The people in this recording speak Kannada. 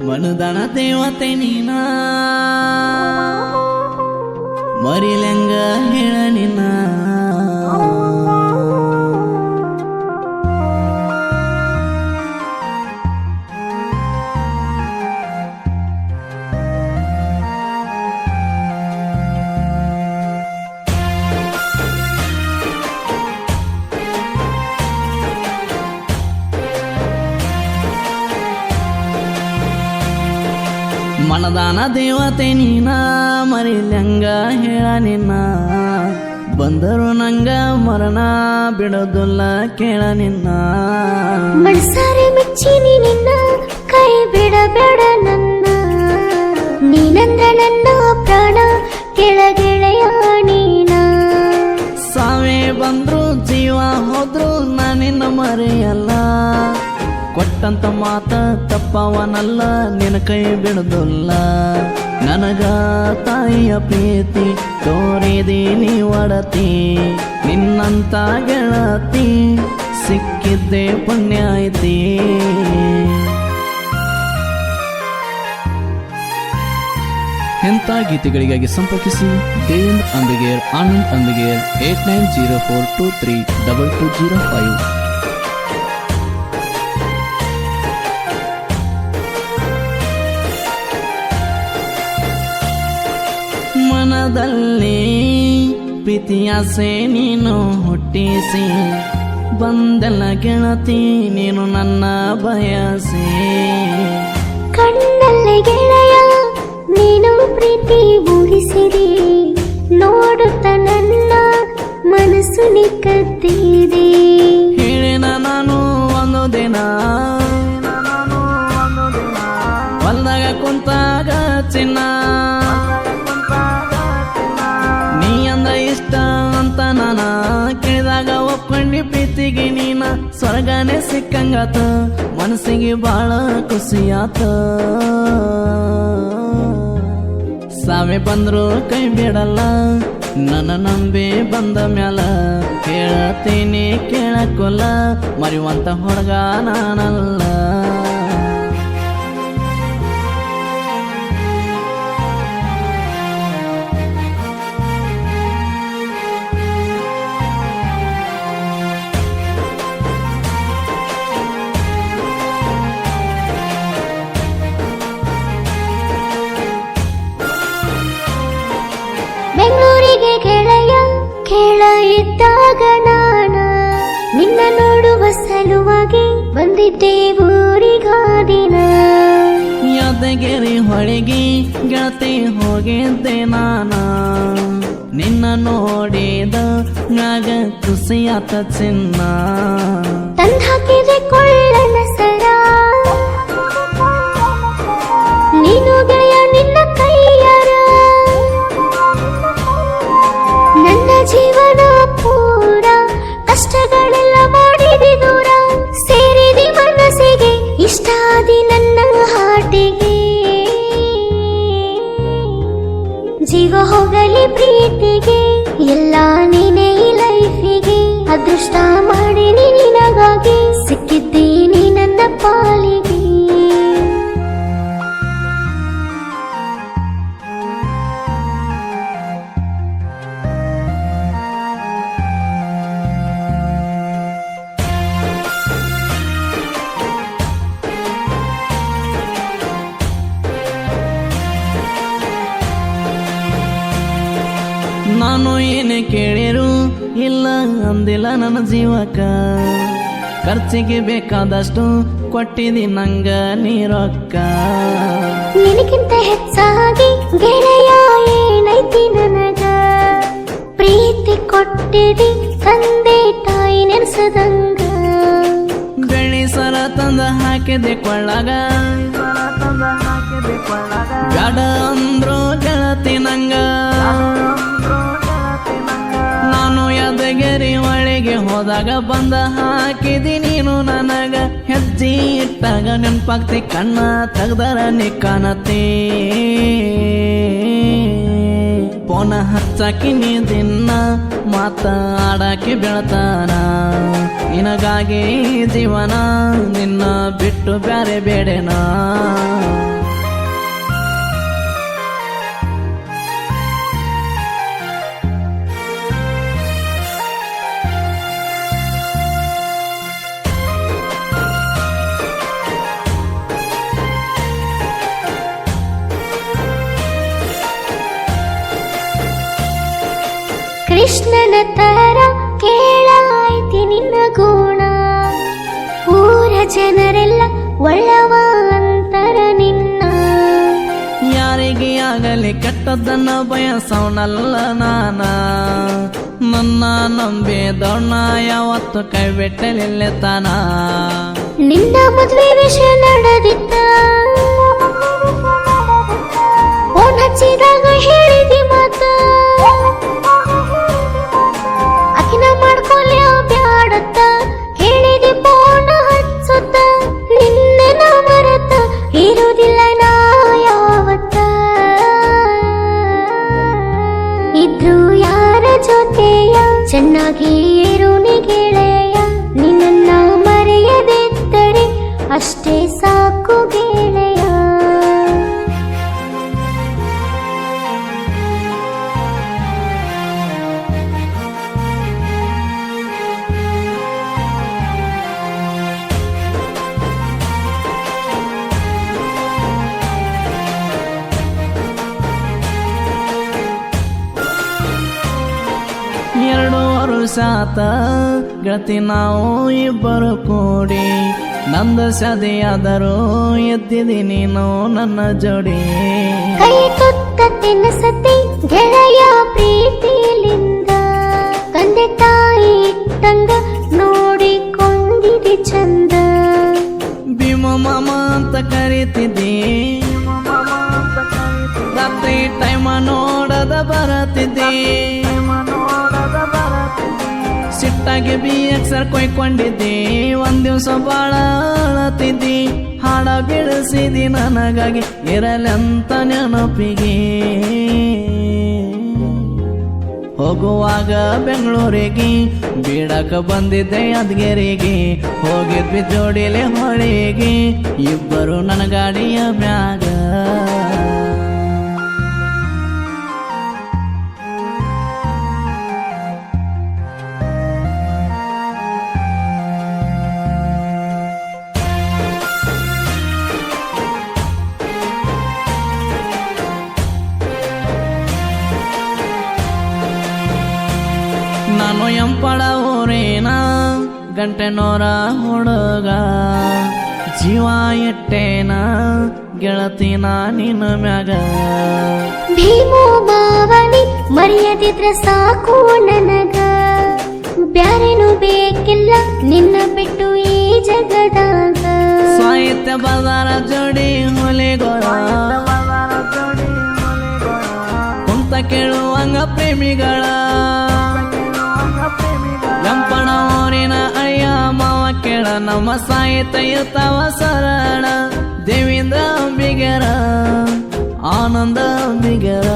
ಮನದನ ದೇವತೆ ನೀನ ಮರಿಲೆಂಗ ಹೇಳ ನಿನ್ನ ಮನದಾನ ದೇವತೆ ನೀನ ಮರಿಲೆಂಗ ಹೇಳ ನಿನ್ನ ಬಂದರು ನಂಗ ಮರಣ ಬಿಡೋದಿಲ್ಲ ಕೇಳ ನಿನ್ನ ಮನಸಾರೆ ಮೆಚ್ಚಿನಿ ನಿನ್ನ ಕೈ ಬಿಡಬೇಡ ನನ್ನ ನೀನಂದ್ರ ನನ್ನ ಪ್ರಾಣ ಕೆಳಗೆಳೆಯ ನೀನ ಸಾವೇ ಬಂದ್ರು ಜೀವ ಹೋದ್ರು ನಾನಿನ್ನ ಮರೆಯಲ್ಲ ಕೊಟ್ಟಂತ ಮಾತ ತಪ್ಪವನಲ್ಲ ನಿನ್ನ ಕೈ ಬಿಡೋದಿಲ್ಲ ನನಗ ತಾಯಿಯ ಪ್ರೀತಿ ತೋರಿದೀನಿ ಒಡತಿ ನಿನ್ನಂತ ಗೆಳತಿ ಸಿಕ್ಕಿದ್ದೆ ಪುಣ್ಯ ಐತಿ ಇಂಥ ಗೀತೆಗಳಿಗಾಗಿ ಸಂಪರ್ಕಿಸಿ ದೇವೇಂದ್ರ ಅಂಬಿಗೇರ್ ಆನಂದ್ ಅಂಬಿಗೇರ್ 8904232205 ಮನದಲ್ಲಿ ಪ್ರೀತಿಯಾಸೆ ನೀನು ಹುಟ್ಟಿಸಿ ಬಂದೆಲ್ಲ ಗೆಳತಿ ನೀನು ನನ್ನ ಬಯಸಿ ಕಣ್ಣಲ್ಲಿ ಗೆಳೆಯ ನೀನು ಪ್ರೀತಿ ಊಹಿಸಿರಿ ನೋಡುತ್ತ ನನ್ನ ಮನಸ್ಸು ನಿಕ್ಕತ್ತಿದೆ ಹೇಳಿನ ನಾನು ಒಂದು ದಿನ ಹೊಲ್ದಾಗ ಕುಂತಾಗ ಚಿನ್ನ ನೀ ಅಂದ ಇಷ್ಟ ಅಂತ ನಾನ ಕೇಳಿದಾಗ ಒಪ್ಕೊಂಡಿ ಪ್ರೀತಿಗೆ ನೀನ ಸ್ವರ್ಗನೇ ಸಿಕ್ಕಂಗಾತ ಮನಸ್ಸಿಗೆ ಬಾಳ ಖುಷಿಯಾತ ಸಾವೆ ಬಂದ್ರು ಕೈ ಬಿಡಲ್ಲ ನನ್ನ ನಂಬಿ ಬಂದ ಮ್ಯಾಲ ಕೇಳತೀನಿ ಕೇಳಕೊಲ್ಲ ಮರಿವಂತ ಹುಡುಗ ನಾನಲ್ಲ ಬೆಂಗಳೂರಿಗೆ ಗೆಳೆಯ ಕೇಳ ಇದ್ದಾಗ ನಾನ ನಿನ್ನ ನೋಡುವ ಸಲುವಾಗಿ ಬಂದಿದ್ದೆ ಊರಿಗಾದಿನ ಯಾದಗಿರಿ ಹೊಳಿಗೆ ಗೆಳತಿ ಹೋಗಿದ್ದೆ ನಾನ ನಿನ್ನ ನೋಡಿದ ಮ್ಯಾಗ ಖುಷಿಯಾತ ಚಿನ್ನ ತಂದಾಕಿದೆ ಕೊಳ್ಳನ ಸರ ನೀನು ಗೆಳೆಯ ನಿನ್ನ ಕೈಯರ ನನ್ನ ಜೀವನ ಪೂರ ಕಷ್ಟಗಳೆಲ್ಲ ಮಾಡಿದಿ ದೂರ ಸೇರಿದಿ ಮನಸ್ಸಿಗೆ ಇಷ್ಟಾದಿ ನನ್ನ ಹಾಟಿಗೆ ಜೀವ ಹೋಗಲಿ ಪ್ರೀತಿಗೆ ಎಲ್ಲ ನೀನೇ ಈ ಲೈಫಿಗೆ ಅದೃಷ್ಟ ಮಾಡಿನಿ ನಿನಗಾಗಿ ಸಿಕ್ಕಿದ್ದೀನಿ ನನ್ನ ಪಾಲಿಗೆ ನಾನು ಏನೇ ಕೇಳಿರು ಇಲ್ಲ ಅಂದಿಲ್ಲ ನನ್ನ ಜೀವಕ ಖರ್ಚಿಗೆ ಬೇಕಾದಷ್ಟು ಕೊಟ್ಟಿದಿ ನಂಗ ನೀರೊಕ್ಕ ನಿನಗಿಂತ ಹೆಚ್ಚಾಗಿ ಗೆಳೆಯ ಏನೈತಿ ನನಗ ಪ್ರೀತಿ ಕೊಟ್ಟಿದಿ ತಂದೆ ತಾಯಿ ನೆನ್ಸದಂಗ ಬೆಳ್ಳಿ ಸರ ತಂದ ಹಾಕಿದೆ ಕೊಳ್ಳಾಗ ಬ್ಯಾಡ ಅಂದ್ರು ಗೆಳತಿ ನಂಗ ನಾನು ಯಾದಗಿರಿ ಒಳಗೆ ಹೋದಾಗ ಬಂದ ಹಾಕಿದಿ ನೀನು ನನಗ ಹೆಜ್ಜೆ ಇಟ್ಟಾಗ ನೆನ್ಪಾಗ್ತಿ ಕಣ್ಣ ತೆಗ್ದರ ನೀ ಕಾಣತಿ ಪೋನ ಹಚ್ಚಾಕಿ ನೀ ದಿನ ಮಾತಾಡಕ್ಕೆ ಬೆಳತಾನ ನಿನಗಾಗಿ ಜೀವನ ನಿನ್ನ ಬಿಟ್ಟು ಬ್ಯಾರೆ ಬೇಡೆನಾ ಕೃಷ್ಣನ ತರ ಕೇಳಾಯ್ತಿ ನಿನ್ನ ಗುಣ. ಊರ ಜನರೆಲ್ಲ ಒಳ್ಳವ ಅಂತರ ನಿನ್ನ. ಯಾರಿಗೆ ಆಗಲಿ ಕೆಟ್ಟದ್ದನ್ನ ಬಯಸವನಲ್ಲ ನಾನ. ನನ್ನ ನಂಬಿದವನ ಯಾವತ್ತು ಕೈ ಬಿಟ್ಟಲಿಲ್ಲ ತಾನ. ನಿನ್ನ ಮದ್ವೆ ವಿಷಯ ನಡೆದಿತ್ತ, ಫೋನ್ ಹಚ್ಚಿದಾಗ ಹೇಳಿದಿ ಮಾತ. ಅಕಿನ ಮಾಡ್ಕೊಲ್ಯ ಬ್ಯಾಡತ್ತ ಹೇಳಿದಿ ಫೋನ್ ಹಚ್ಚುತ್ತ. ನಿನ್ನೆ ನಾ ಮರೆತ ಇರುವುದಿಲ್ಲ ನಾ ಯಾವತ್ತ. ಇದ್ರು ಯಾರ ಜೊತೆಯ ಚೆನ್ನಾಗಿ ಇರು ನೀ ಗೆಳೆಯ. ನಿನ್ನ ಮರೆಯದಿದ್ದರೆ ಅಷ್ಟೇ ಸಾಕು ಗೆಳೆಯ. ಎರಡು ವರ್ಷ ಆತ ಗೆಳತಿ ನಾವು ಇಬ್ಬರು ಕೂಡಿ. ನಂದು ಸದೆಯಾದರೂ ಎದ್ದಿದಿ ನೀನು ನನ್ನ ಜೋಡಿ. ಕೈ ತುತ್ತ ತಿನ್ನಿಸತಿ ಗೆಳೆಯ ಪ್ರೀತಿಲಿಂದ. ತಂದೆ ತಾಯಿ ಇಟ್ಟಂಗ ನೋಡಿಕೊಂಡಿದಿ ಚಂದ. ಭೀಮ ಮಾಮ ಅಂತ ಕರಿತಿದ್ದಿ, ರಾತ್ರಿ ಟೈಮ ನೋಡದ ಬರತಿದ್ದಿ. ಸಿಟ್ಟಾಗಿ BXR ಕೊಯ್ಕೊಂಡಿದ್ದಿ, ಒಂದ್ ದಿವ್ಸ ಬಾಳ ಅಳತಿದ್ದಿ. ಹಾಡ ಬಿಡಿಸಿದಿ ನನಗಾಗಿ ಇರಲೆಂತ ನೆನಪಿಗೆ. ಹೋಗುವಾಗ ಬೆಂಗಳೂರಿಗೆ ಬೀಡಕ ಬಂದಿದ್ದೆ ಯಾದಗಿರಿಗೆ. ಹೋಗಿದ್ವಿ ಜೋಡಿಲೆ ಹೊಳಿಗೆ ಇಬ್ಬರು ನನ್ನ ಗಾಡಿಯ ಮ್ಯಾಗ. ನಾನು ಎಂಪಳ ಊರಿನ ಗಂಟೆನೋರ ಹುಡುಗ. ಜೀವ ಇಟ್ಟೇನ ಗೆಳತಿನ ನಿನ್ನ ಮ್ಯಾಗ. ಭೀಮೋ ಬಾವನಿ ಮರೆಯದಿದ್ರ ಸಾಕು ನನಗ. ಬ್ಯಾರೇನು ಬೇಕಿಲ್ಲ ನಿನ್ನ ಬಿಟ್ಟು ಈ ಜಗದಾಗ. ಸಾಹಿತ್ಯ ಬದಾರ ಜೋಡಿ ಹುಲಿಗೋಳ, ಕುಂತ ಕೇಳುವಂಗ ಪ್ರೇಮಿಗಳ. ಎಂಪಣ ಊರಿನ ಅಯ್ಯ ಮಾವ ಕೇಳ ನಮ್ಮ ಸಾಹಿತ್ಯ ಇರ್ತಾವ ಸರಳ. ದೇವೇಂದ್ರ ಅಂಬಿಗರ, ಆನಂದ ಅಂಬಿಗರ.